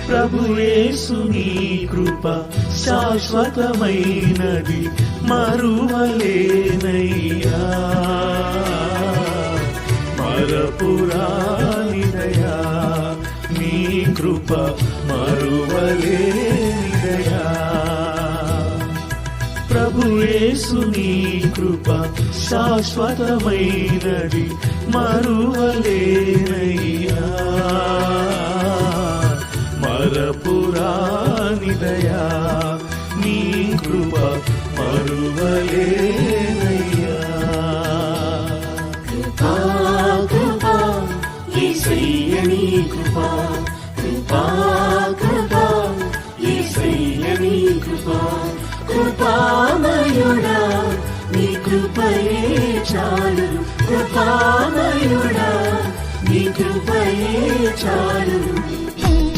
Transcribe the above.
ప్రభు యేసు నీ కృప శాశ్వతమైనది మరువలేనయ్యా మరపురానిదయా నీ కృప మరువలేనిదయా ప్రభు యేసు నీ కృప శాశ్వతమైనది మరువలేనయ్యా మరపురానిదయా నీ కృప మరువలేనయ్యా కృపా కృపా యేసయ్య నీ కృపా కృపా కృపా యేసయ్య నీ కృపా కృపామయుడా నీ కృపయే చాలును కృపామయుడా నీ కృపయే చాలును